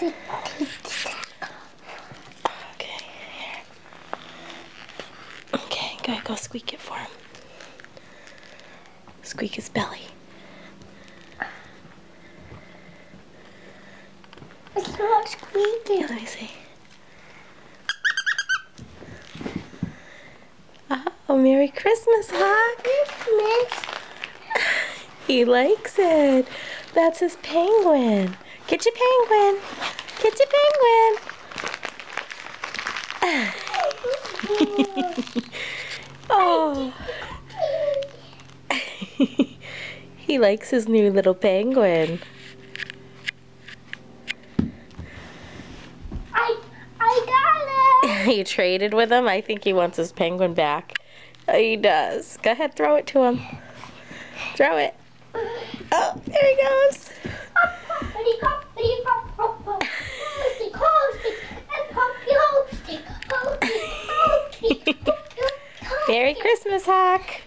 Okay, here. Okay, go squeak it for him. Squeak his belly. It's not squeaking. Let me see. Oh, Merry Christmas, Hawk. Christmas. He likes it. That's his penguin. Get your penguin. Get your penguin. Oh. He likes his new little penguin. I got it. You traded with him? I think he wants his penguin back. Oh, he does. Go ahead, throw it to him. Throw it. Oh, there he goes. Merry Christmas, Hawk.